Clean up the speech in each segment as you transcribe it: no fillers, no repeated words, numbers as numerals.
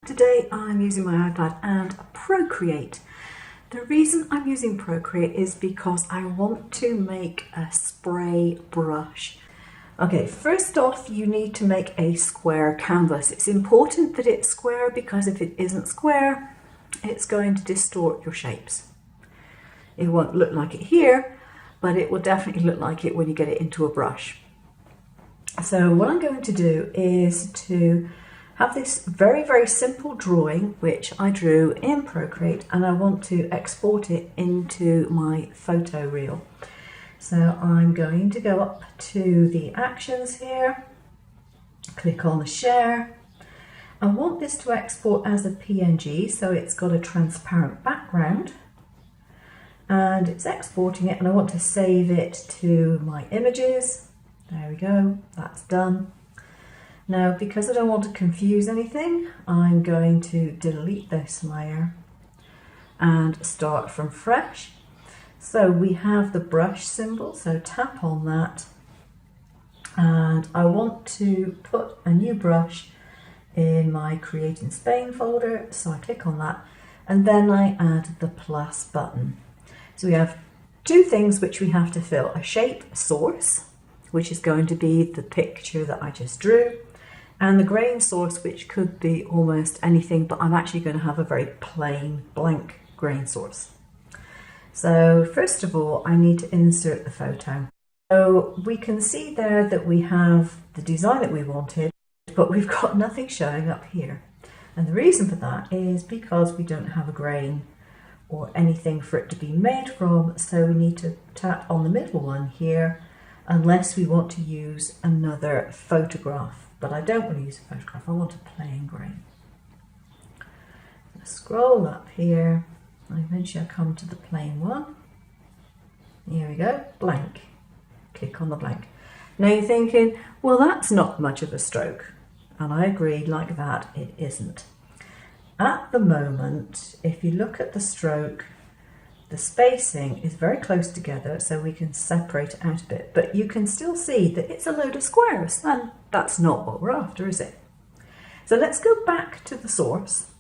Today I'm using my iPad and Procreate. The reason I'm using Procreate is because I want to make a spray brush. Okay, first off you need to make a square canvas. It's important that it's square because if it isn't square, it's going to distort your shapes. It won't look like it here, but it will definitely look like it when you get it into a brush. So what I'm going to do is to have this very simple drawing which I drew in Procreate, and I want to export it into my photo reel. So I'm going to go up to the actions here, click on the share. I want this to export as a PNG, so it's got a transparent background and it's exporting it, and I want to save it to my images. There we go, that's done. Now, because I don't want to confuse anything, I'm going to delete this layer and start from fresh. So we have the brush symbol, so tap on that. And I want to put a new brush in my Create in Spain folder, so I click on that, and then I add the plus button. So we have two things which we have to fill: a shape source, which is going to be the picture that I just drew, and the grain source, which could be almost anything, but I'm actually going to have a very plain blank grain source. So first of all, I need to insert the photo. So we can see there that we have the design that we wanted, but we've got nothing showing up here. And the reason for that is because we don't have a grain or anything for it to be made from, so we need to tap on the middle one here, unless we want to use another photograph. But I don't want to use a photograph, I want a plain grain. Scroll up here, and eventually I come to the plain one. Here we go, blank. Click on the blank. Now you're thinking, well, that's not much of a stroke. And I agree, like that, it isn't. At the moment, if you look at the stroke, the spacing is very close together, so we can separate it out a bit, but you can still see that it's a load of squares, and that's not what we're after, is it? So let's go back to the source,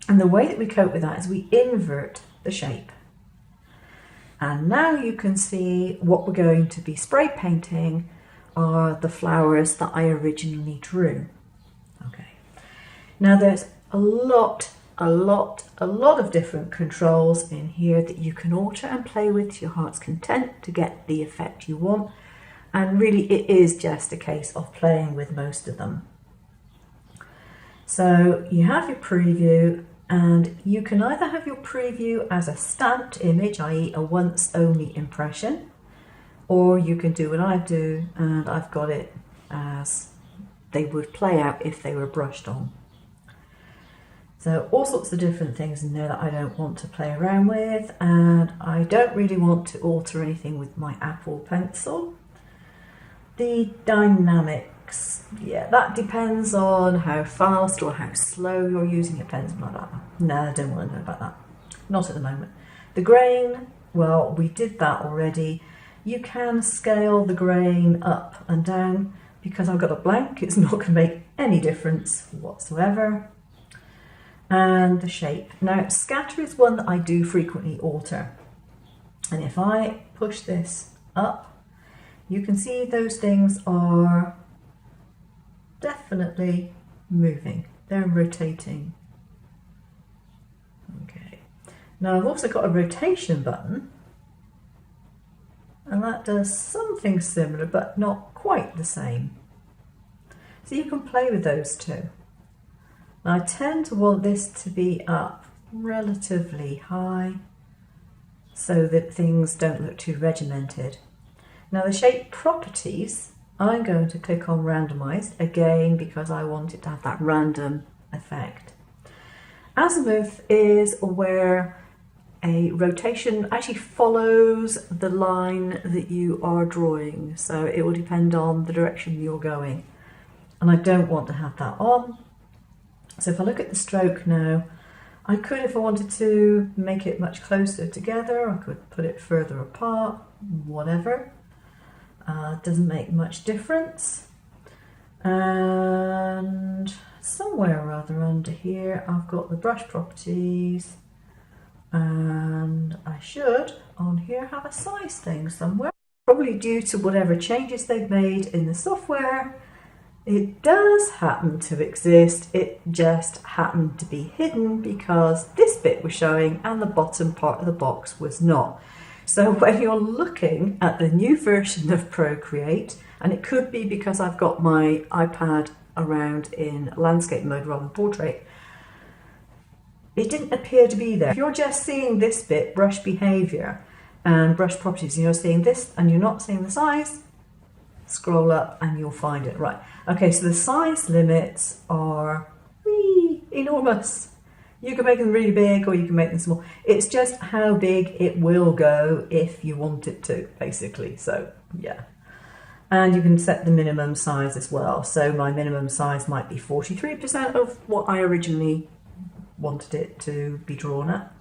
and the way that we cope with that is we invert the shape. And now you can see what we're going to be spray painting are the flowers that I originally drew. Okay. Now there's a lot of different controls in here that you can alter and play with to your heart's content to get the effect you want, and really it is just a case of playing with most of them. So you have your preview, and you can either have your preview as a stamped image, i.e. a once only impression, or you can do what I do, and I've got it as they would play out if they were brushed on. So all sorts of different things in there that I don't want to play around with, and I don't really want to alter anything with my Apple Pencil. The dynamics, yeah, that depends on how fast or how slow you're using your pencil like that. No, I don't want to know about that. Not at the moment. The grain, well, we did that already. You can scale the grain up and down. Because I've got a blank, it's not going to make any difference whatsoever. And the shape. Now, scatter is one that I do frequently alter. And if I push this up, you can see those things are definitely moving. They're rotating. Okay. Now, I've also got a rotation button, and that does something similar, but not quite the same. So you can play with those too. Now, I tend to want this to be up relatively high so that things don't look too regimented. Now, the shape properties, I'm going to click on randomized again because I want it to have that random effect. Azimuth is where a rotation actually follows the line that you are drawing, so it will depend on the direction you're going, and I don't want to have that on. So if I look at the stroke now, I could, if I wanted to, make it much closer together. I could put it further apart, whatever. It doesn't make much difference. And somewhere or other under here, I've got the brush properties, and I should on here have a size thing somewhere. Probably due to whatever changes they've made in the software, it does happen to exist. It just happened to be hidden because this bit was showing and the bottom part of the box was not. So when you're looking at the new version of Procreate, and it could be because I've got my iPad around in landscape mode rather than portrait, it didn't appear to be there. If you're just seeing this bit, brush behavior and brush properties, and you're seeing this and you're not seeing the size, scroll up and you'll find it. Right, okay, so the size limits are enormous. You can make them really big or you can make them small. It's just how big it will go if you want it to, basically. So yeah. And you can set the minimum size as well. So my minimum size might be 43% of what I originally wanted it to be drawn at.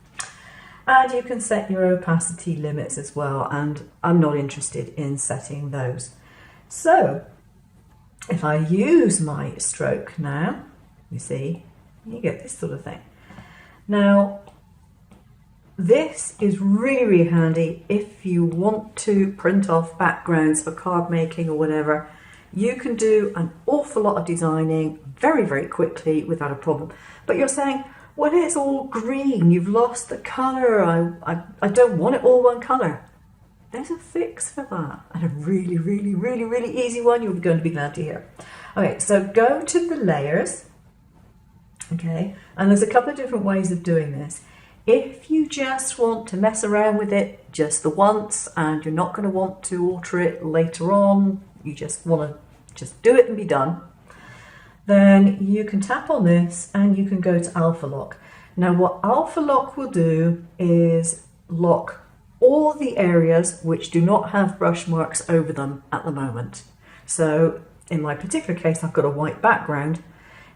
And you can set your opacity limits as well, and I'm not interested in setting those. So if I use my stroke now, you see, you get this sort of thing. Now, this is really, really handy if you want to print off backgrounds for card making or whatever. You can do an awful lot of designing very, very quickly without a problem. But you're saying, well, it's all green, you've lost the colour, I don't want it all one colour. There's a fix for that, and a really, really, really, really easy one you're going to be glad to hear. Okay, so go to the layers, okay, and there's a couple of different ways of doing this. If you just want to mess around with it just the once and you're not going to want to alter it later on, you just want to just do it and be done, then you can tap on this and you can go to Alpha Lock. Now what Alpha Lock will do is lock all the areas which do not have brush marks over them at the moment. So in my particular case, I've got a white background.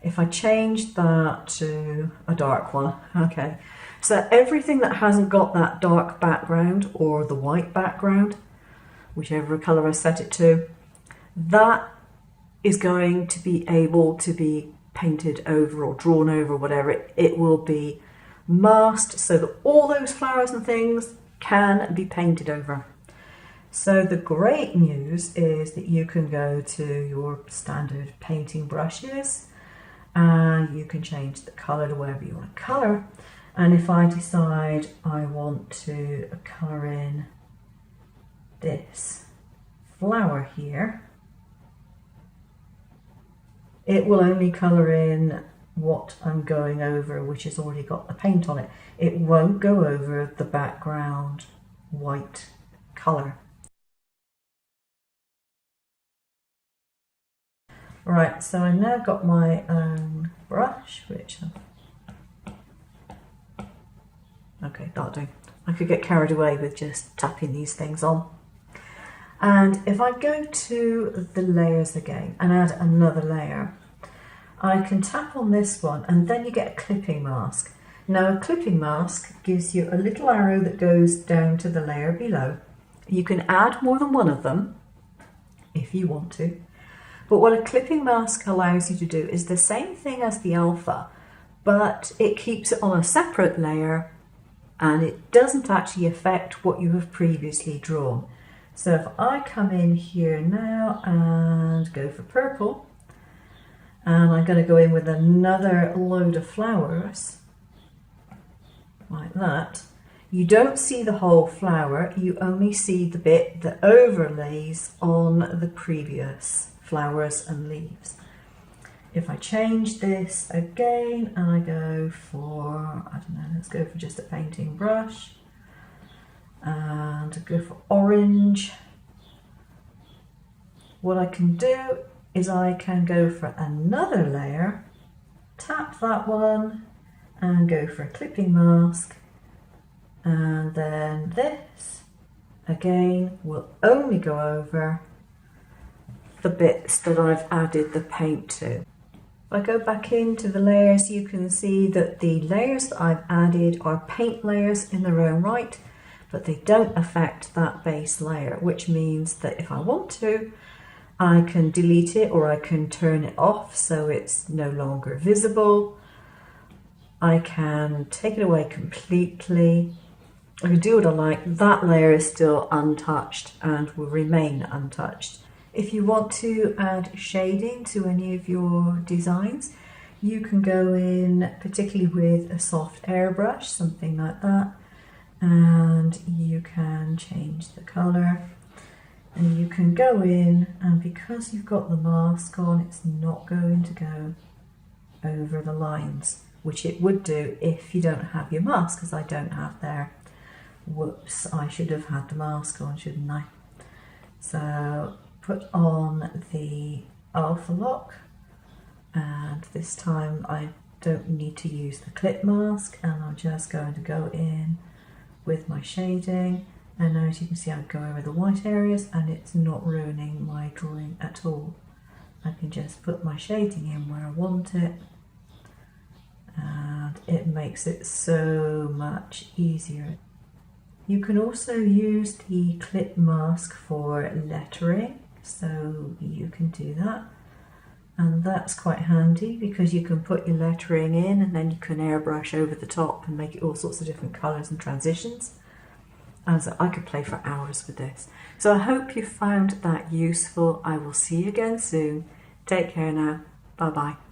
If I change that to a dark one, okay, so everything that hasn't got that dark background or the white background, whichever colour I set it to, that is going to be able to be painted over or drawn over, whatever. It will be masked so that all those flowers and things can be painted over. So the great news is that you can go to your standard painting brushes and you can change the colour to whatever you want to colour. And if I decide I want to colour in this flower here, it will only colour in what I'm going over, which has already got the paint on it. It won't go over the background white colour. Right, so I've now got my own brush, which okay, that'll do. I could get carried away with just tapping these things on. And if I go to the layers again and add another layer, I can tap on this one and then you get a clipping mask. Now a clipping mask gives you a little arrow that goes down to the layer below. You can add more than one of them if you want to. But what a clipping mask allows you to do is the same thing as the alpha, but it keeps it on a separate layer and it doesn't actually affect what you have previously drawn. So if I come in here now and go for purple, and I'm going to go in with another load of flowers, like that, you don't see the whole flower, you only see the bit that overlays on the previous flowers and leaves. If I change this again and I go for, I don't know, let's go for just a painting brush and go for orange, what I can do is I can go for another layer, tap that one and go for a clipping mask, and then this again will only go over the bits that I've added the paint to. If I go back into the layers, you can see that the layers that I've added are paint layers in their own right, but they don't affect that base layer, which means that if I want to, I can delete it or I can turn it off so it's no longer visible. I can take it away completely. I can do what I like. That layer is still untouched and will remain untouched. If you want to add shading to any of your designs, you can go in particularly with a soft airbrush, something like that, and you can change the colour. And you can go in, and because you've got the mask on, it's not going to go over the lines, which it would do if you don't have your mask, as I don't have there. Whoops, I should have had the mask on, shouldn't I? So put on the alpha lock, and this time I don't need to use the clip mask, and I'm just going to go in with my shading. And as you can see, I go over the white areas and it's not ruining my drawing at all. I can just put my shading in where I want it, and it makes it so much easier. You can also use the clip mask for lettering, so you can do that. And that's quite handy because you can put your lettering in and then you can airbrush over the top and make it all sorts of different colours and transitions. And so I could play for hours with this. So I hope you found that useful. I will see you again soon. Take care now. Bye bye.